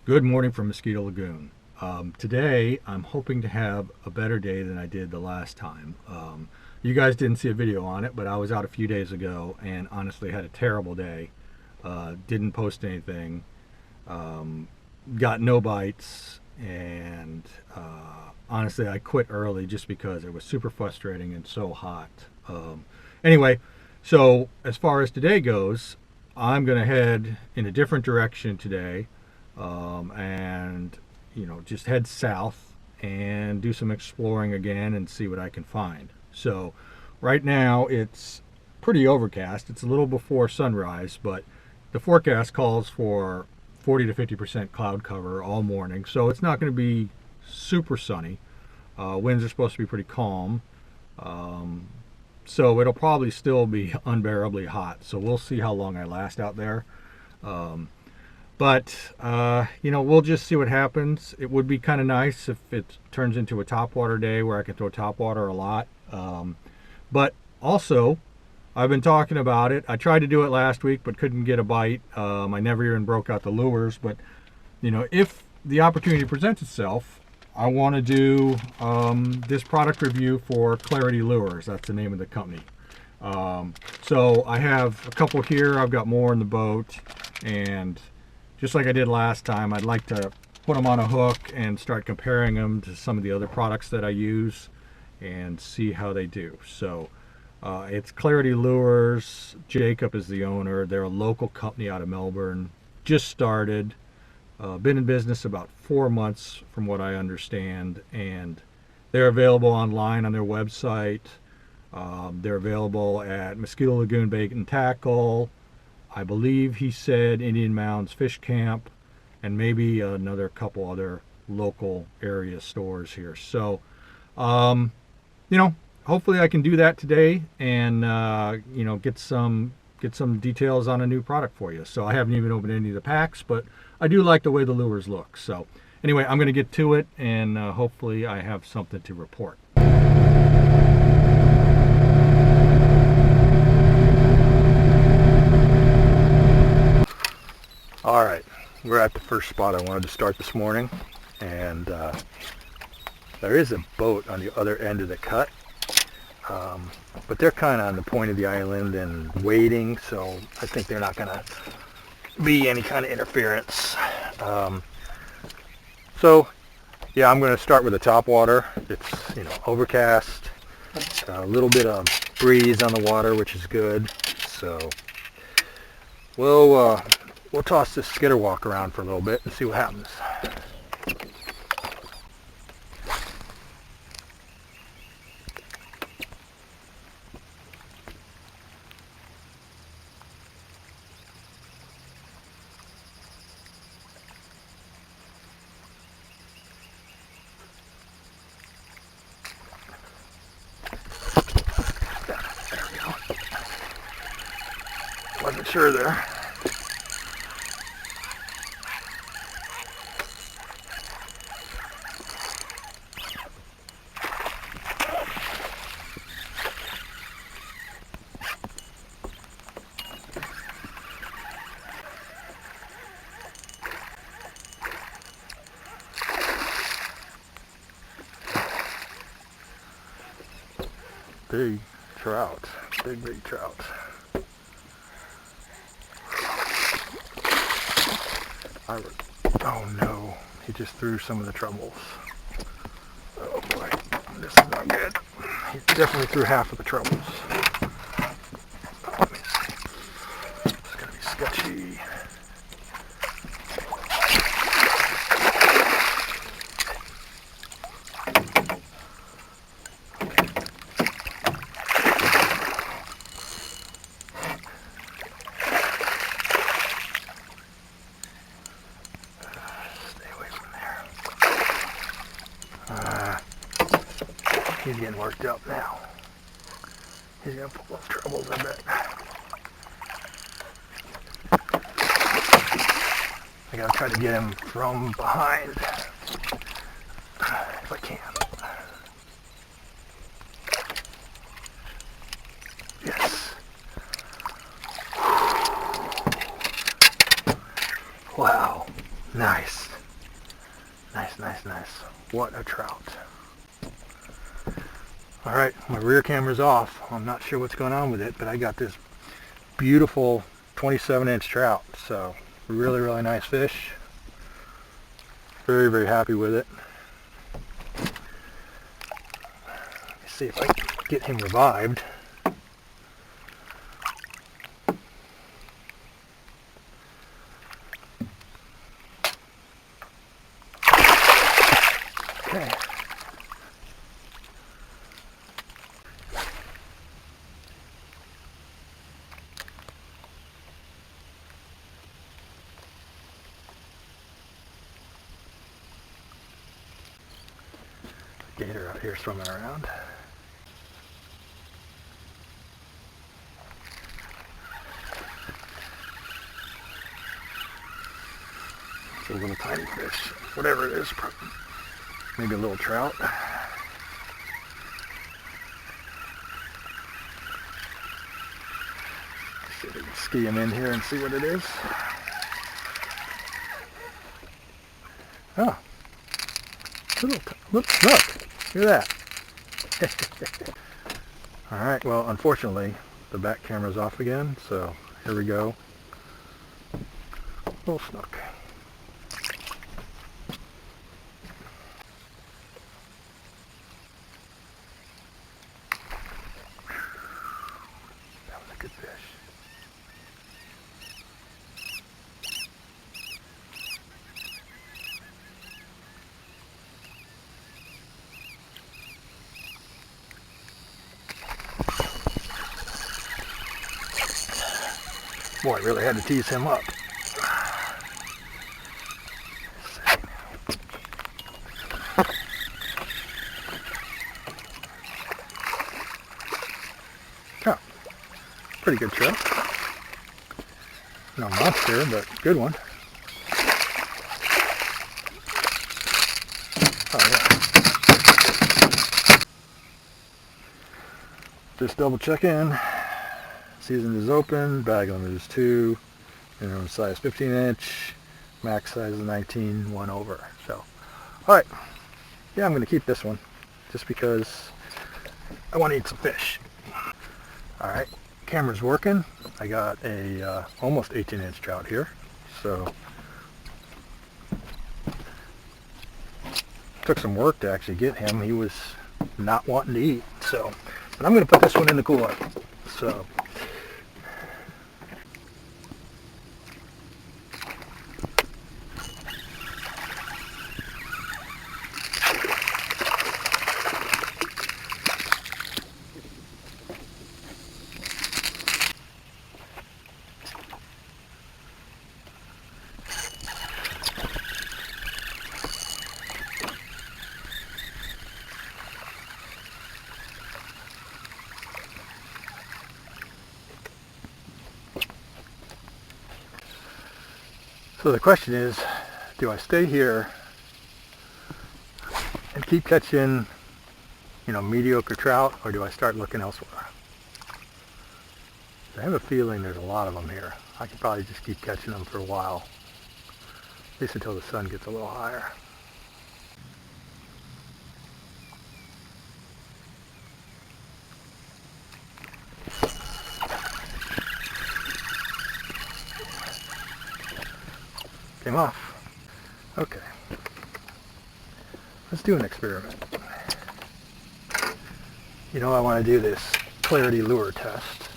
Good morning from Mosquito Lagoon. Today I'm hoping to have a better day than I did the last time. You guys didn't see a video on it, but I was out a few days ago and honestly had a terrible day. Didn't post anything, got no bites, and honestly I quit early just because it was super frustrating and so hot. Anyway, so as far as today goes, I'm going to head in a different direction today. And just head south and do some exploring again and see what I can find. So right now it's pretty overcast. It's a little before sunrise, but the forecast calls for 40 to 50% cloud cover all morning, so it's not going to be super sunny. Winds are supposed to be pretty calm, so it'll probably still be unbearably hot, so we'll see how long I last out there. But we'll just see what happens. It would be kind of nice if it turns into a topwater day where I can throw topwater a lot. But also, I've been talking about it. I tried to do it last week, but couldn't get a bite. I never even broke out the lures. But, if the opportunity presents itself, I want to do this product review for Clarity Lures. That's the name of the company. So I have a couple here. I've got more in the boat. And just like I did last time, I'd like to put them on a hook and start comparing them to some of the other products that I use and see how they do. So it's Clarity Lures. Jacob is the owner. They're a local company out of Melbourne. Just started. Been in business about 4 months from what I understand. And they're available online on their website. They're available at Mosquito Lagoon Bait and Tackle. I believe he said Indian Mounds Fish Camp, and maybe another couple other local area stores here. So, hopefully I can do that today and, get some details on a new product for you. So I haven't even opened any of the packs, but I do like the way the lures look. So anyway, I'm going to get to it, and hopefully I have something to report. All right, we're at the first spot I wanted to start this morning, and there is a boat on the other end of the cut, but they're kind of on the point of the island and waiting, so I think they're not going to be any kind of interference. So yeah, I'm going to start with the topwater. It's overcast, a little bit of breeze on the water, which is good. So we'll toss this skitter walk around for a little bit and see what happens. There we go. Wasn't sure there. Big trout, big trout. Oh no, he just threw some of the trebles. Oh boy, this is not good. He definitely threw half of the trebles. Let me see. It's gonna be sketchy. He's getting worked up now. He's gonna pull those trebles, I bet. I gotta try to get him from behind if I can. Yes. Wow. Nice. Nice, nice, nice. What a trout. Alright, my rear camera's off. I'm not sure what's going on with it, but I got this beautiful 27-inch trout. So, really, really nice fish. Very, very happy with it. Let me see if I can get him revived. Okay. Gator out here swimming around. It's a little tiny fish, whatever it is, maybe a little trout. See if we can ski him in here and see what it is. Oh, look, look at that. All right, well, unfortunately, the back camera's off again, so here we go. Little snook. That was a good fish. Boy, I really had to tease him up. Oh, pretty good trout. No monster, but good one. Oh yeah. Just double check in. Season is open, bag limit is 2, minimum size 15-inch, max size is 19, 1 over. So, alright, yeah, I'm going to keep this one just because I want to eat some fish. Alright, camera's working. I got a almost 18-inch trout here, so took some work to actually get him. He was not wanting to eat, so, but I'm going to put this one in the cooler. So, so the question is, do I stay here and keep catching, mediocre trout, or do I start looking elsewhere? I have a feeling there's a lot of them here. I could probably just keep catching them for a while, at least until the sun gets a little higher. Came off. Okay. Let's do an experiment. I want to do this clarity lure test.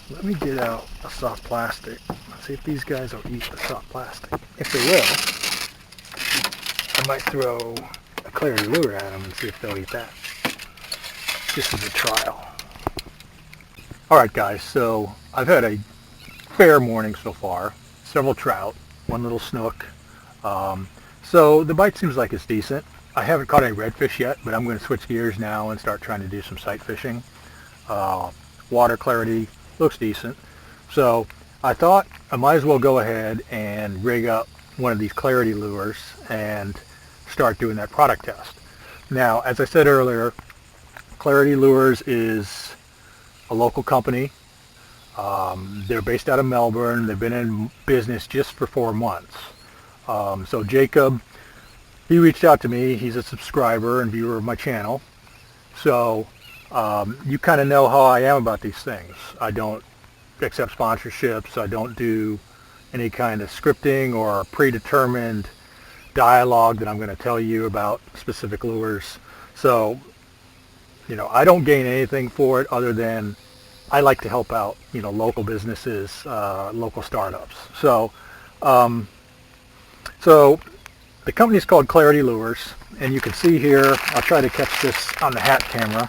Let me get out a soft plastic. Let's see if these guys will eat the soft plastic. If they will, I might throw a clarity lure at them and see if they'll eat that. Just as a trial. Alright guys, so I've had a fair morning so far. Several trout. One little snook. So the bite seems like it's decent. I haven't caught any redfish yet, but I'm going to switch gears now and start trying to do some sight fishing. Water clarity looks decent. So I thought I might as well go ahead and rig up one of these clarity lures and start doing that product test. Now, as I said earlier, Clarity Lures is a local company. They're based out of Melbourne. They've been in business just for 4 months. So Jacob he reached out to me. He's a subscriber and viewer of my channel. So you kind of know how I am about these things. I don't accept sponsorships. I don't do any kind of scripting or predetermined dialogue that I'm going to tell you about specific lures. So, you know, I don't gain anything for it other than I like to help out, you know, local businesses, local startups. So, so the company's called Clarity Lures, and you can see here, I'll try to catch this on the hat camera.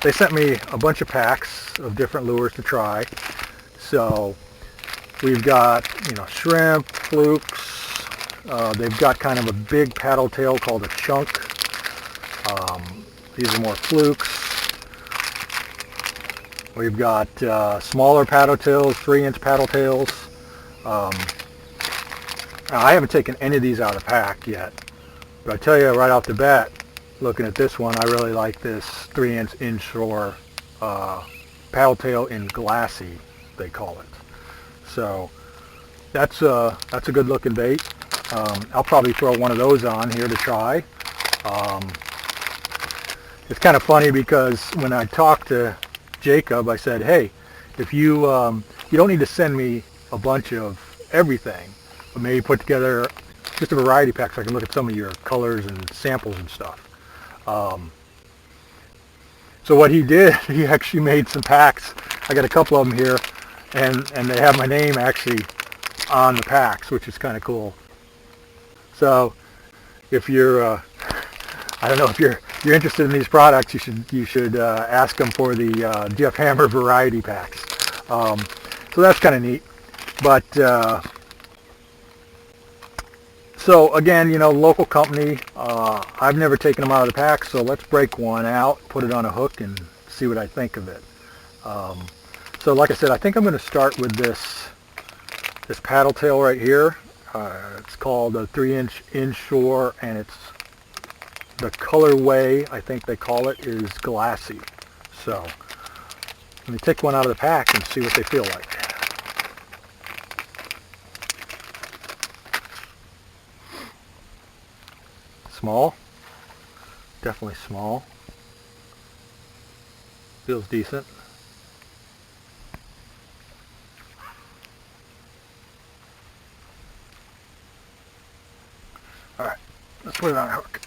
They sent me a bunch of packs of different lures to try. So we've got, you know, shrimp, flukes. They've got kind of a big paddle tail called a chunk. These are more flukes. We've got smaller paddle tails, 3-inch paddle tails. I haven't taken any of these out of the pack yet, but I tell you right off the bat, looking at this one, I really like this 3-inch inshore paddle tail in glassy, they call it. So that's a good looking bait. I'll probably throw one of those on here to try. It's kind of funny because when I talked to Jacob, I said, hey, if you you don't need to send me a bunch of everything, but maybe put together just a variety pack so I can look at some of your colors and samples and stuff. So what he did, he actually made some packs. I got a couple of them here, and they have my name actually on the packs, which is kind of cool. So if you're I don't know, if you're interested in these products, you should ask them for the Jeff Hammer variety packs. So that's kind of neat. But so again, you know, local company. I've never taken them out of the pack, so let's break one out, put it on a hook, and see what I think of it. So like I said, I think I'm going to start with this paddle tail right here. It's called a 3-inch inshore, and it's the colorway, I think they call it, is glassy. So let me take one out of the pack and see what they feel like. Small, definitely small. Feels decent. All right, let's put it on a hook.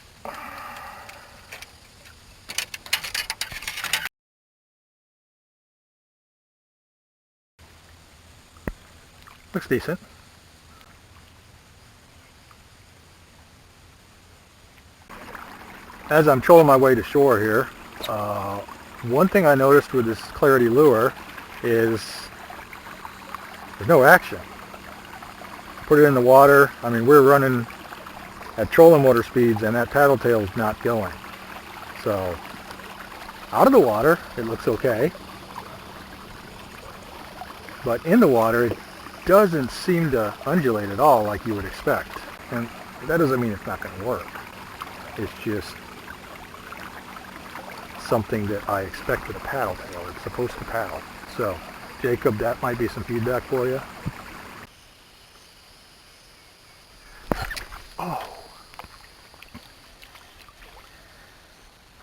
Looks decent. As I'm trolling my way to shore here, one thing I noticed with this Clarity lure is there's no action. Put it in the water. I mean, we're running at trolling motor speeds, and that paddle tail is not going. So out of the water, it looks okay. But in the water, it doesn't seem to undulate at all like you would expect. And that doesn't mean it's not going to work. It's just something that I expect with a paddle tail. It's supposed to paddle. So, Jacob, that might be some feedback for you. Oh.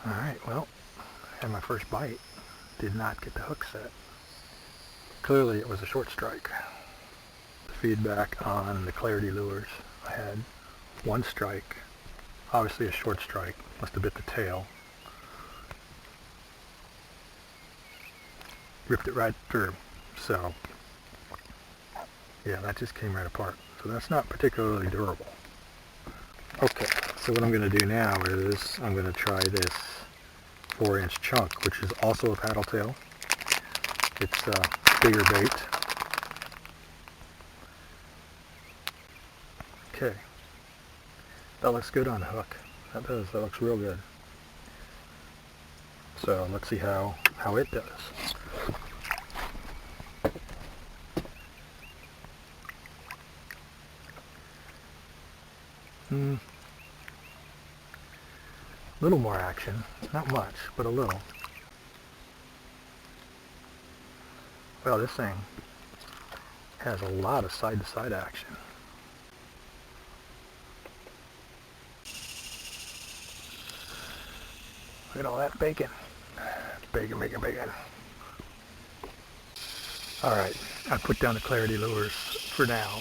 Alright, well, I had my first bite. Did not get the hook set. Clearly it was a short strike. The feedback on the Clarity lures, I had one strike, obviously a short strike, must have bit the tail. Ripped it right through. So, yeah, that just came right apart. So that's not particularly durable. Okay, so what I'm going to do now is I'm going to try this 4-inch chunk, which is also a paddle tail. It's a bigger bait. Okay, that looks good on the hook. That does. That looks real good. So let's see how it does. A little more action, not much, but a little. Well, this thing has a lot of side-to-side action. Look at all that bacon. Bacon, bacon, bacon. Alright, I put down the clarity lures for now.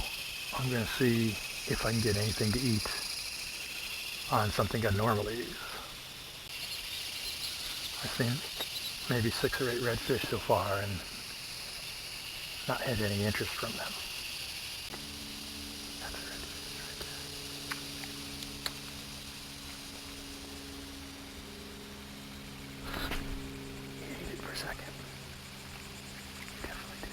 I'm going to see if I can get anything to eat on something I normally use. I've seen maybe 6 or 8 redfish so far and not had any interest from them. That's a redfish right there. He ate it for a second. He definitely did.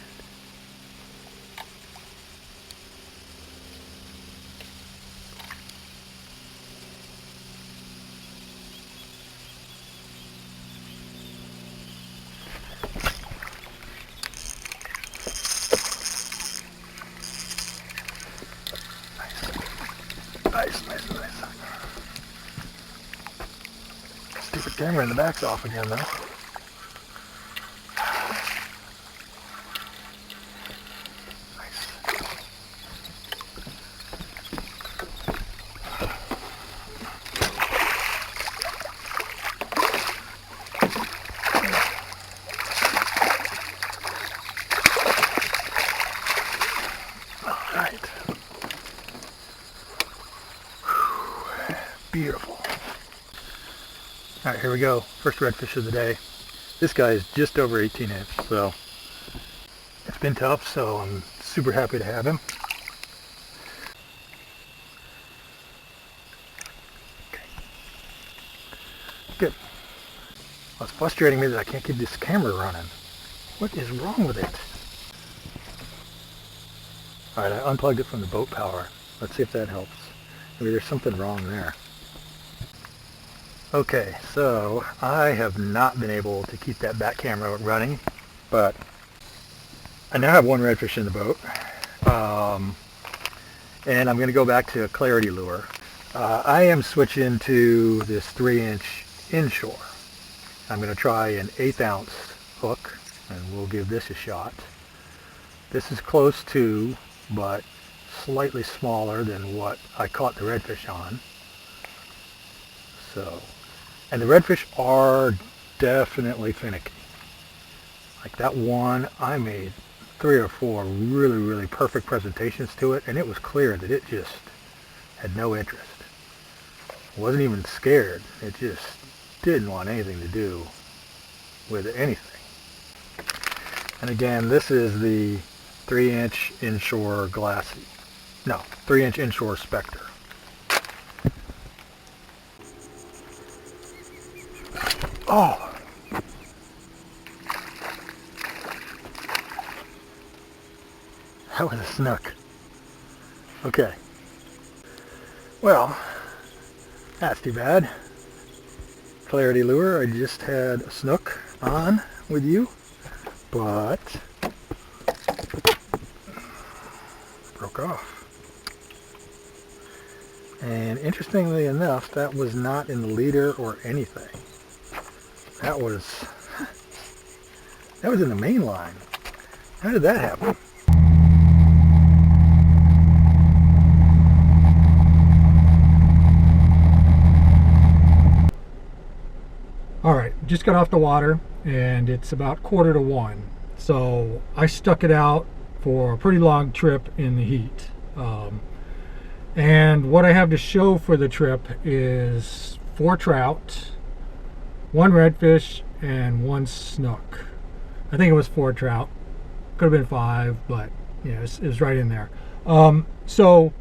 Nice, nice, nice. Stupid camera in the back's off again though. Beautiful. Alright, here we go. First redfish of the day. This guy is just over 18 inch, so it's been tough, so I'm super happy to have him. Okay. Good. Well, it's frustrating me that I can't keep this camera running. What is wrong with it? Alright, I unplugged it from the boat power. Let's see if that helps. Maybe there's something wrong there. Okay, so I have not been able to keep that back camera running, but I now have one redfish in the boat, and I'm going to go back to a clarity lure. I am switching to this 3-inch inshore. I'm going to try an 1/8 ounce hook, and we'll give this a shot. This is close to, but slightly smaller than what I caught the redfish on. So, and the redfish are definitely finicky. Like that one, I made 3 or 4 really, really perfect presentations to it, and it was clear that it just had no interest. It wasn't even scared. It just didn't want anything to do with anything. And again, this is the 3-inch inshore glassy. No, 3-inch inshore Spectre. Oh! That was a snook. Okay. Well, that's too bad. Clarity lure, I just had a snook on with you, but broke off. And interestingly enough, that was not in the leader or anything. That was in the main line. How did that happen? Alright, just got off the water and it's about 1:45. So I stuck it out for a pretty long trip in the heat. And what I have to show for the trip is 4 trout, 1 redfish, and 1 snook. I think it was 4 trout. Could have been 5, but yeah, it was right in there. So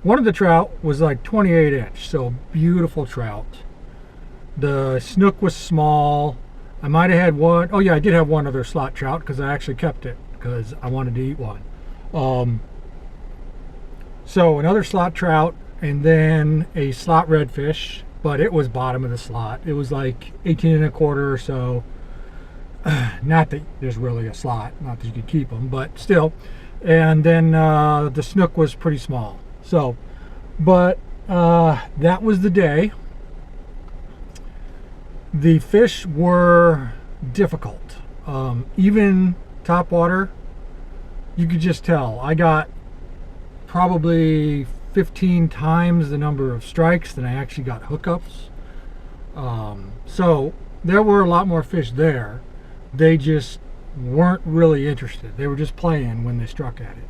one of the trout was like 28 inch, so beautiful trout. The snook was small. I might have had one. Oh yeah, I did have one other slot trout because I actually kept it because I wanted to eat one. So another slot trout and then a slot redfish, but it was bottom of the slot. It was like 18 1/4 or so. Not that there's really a slot, not that you could keep them, but still. And then the snook was pretty small. So, but that was the day. The fish were difficult. Even topwater, you could just tell. I got probably 15 times the number of strikes than I actually got hookups. So there were a lot more fish there. They just weren't really interested. They were just playing when they struck at it.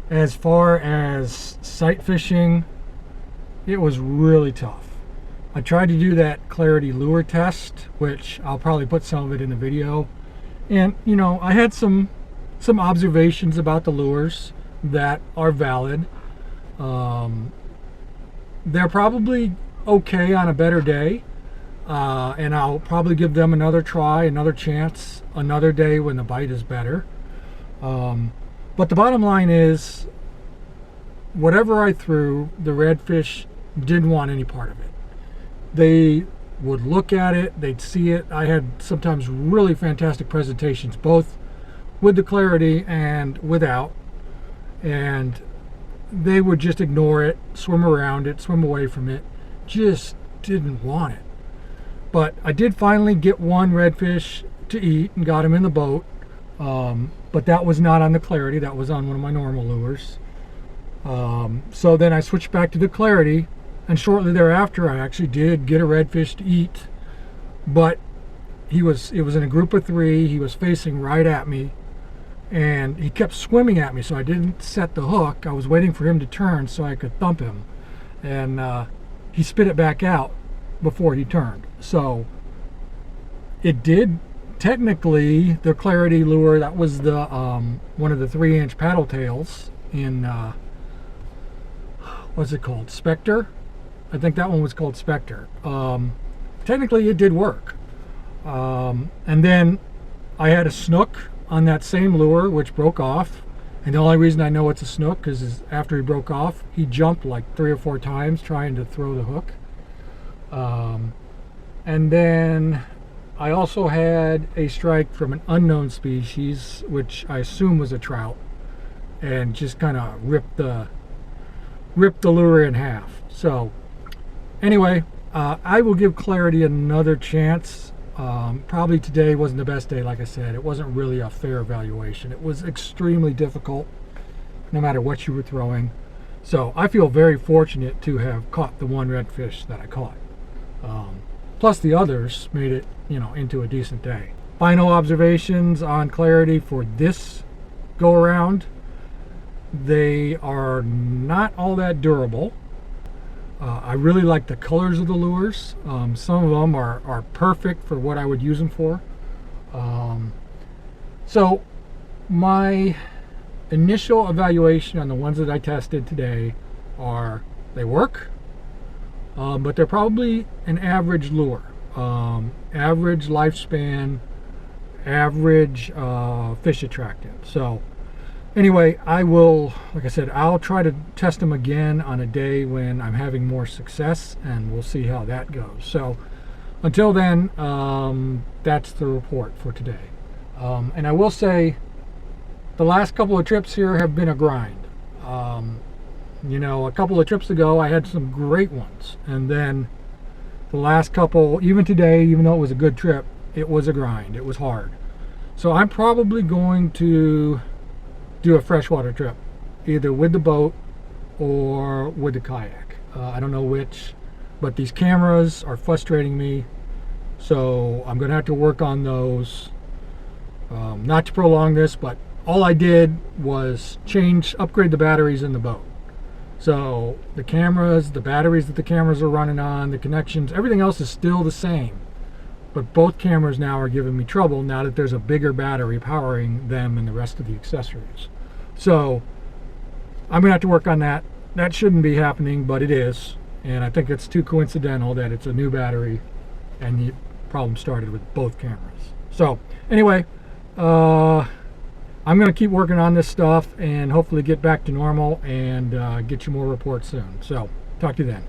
As far as sight fishing, it was really tough. I tried to do that clarity lure test, which I'll probably put some of it in the video. And, you know, I had some observations about the lures that are valid. They're probably okay on a better day. And I'll probably give them another try, another chance, another day when the bite is better. But the bottom line is, whatever I threw, the redfish didn't want any part of it. They would look at it, they'd see it. I had sometimes really fantastic presentations, both with the clarity and without. And they would just ignore it, swim around it, swim away from it. Just didn't want it. But I did finally get one redfish to eat and got him in the boat. But that was not on the clarity, that was on one of my normal lures. So then I switched back to the clarity, and shortly thereafter I actually did get a redfish to eat. But it was in a group of 3, he was facing right at me, and he kept swimming at me, so I didn't set the hook. I was waiting for him to turn so I could thump him, and he spit it back out before he turned. So it did technically, the clarity lure, that was the one of the 3-inch paddle tails in what's it called, Spectre? I think that one was called Spectre. Technically it did work. And then I had a snook on that same lure which broke off, and the only reason I know it's a snook is after he broke off, he jumped like 3 or 4 times trying to throw the hook. And then I also had a strike from an unknown species, which I assume was a trout, and just kind of ripped the lure in half. So anyway, I will give clarity another chance. Probably today wasn't the best day, like I said. It wasn't really a fair evaluation. It was extremely difficult, no matter what you were throwing. So I feel very fortunate to have caught the one redfish that I caught. Plus the others made it, you know, into a decent day. Final observations on clarity for this go around: they are not all that durable. I really like the colors of the lures. Some of them are perfect for what I would use them for. So my initial evaluation on the ones that I tested today are, they work, but they're probably an average lure. Average lifespan, average fish attractant. So anyway, I will, like I said, I'll try to test them again on a day when I'm having more success, and we'll see how that goes. So until then, that's the report for today. And I will say, the last couple of trips here have been a grind. You know, a couple of trips ago I had some great ones, and then the last couple, even today, even though it was a good trip, it was a grind. It was hard. So I'm probably going to do a freshwater trip, either with the boat or with the kayak. I don't know which, but these cameras are frustrating me, so I'm gonna have to work on those. Not to prolong this, but all I did was upgrade the batteries in the boat. So the cameras, the batteries that the cameras are running on, the connections, everything else is still the same. But both cameras now are giving me trouble now that there's a bigger battery powering them and the rest of the accessories. So I'm gonna have to work on that. That shouldn't be happening, but it is. And I think it's too coincidental that it's a new battery and the problem started with both cameras. So anyway, I'm going to keep working on this stuff and hopefully get back to normal and get you more reports soon. So talk to you then.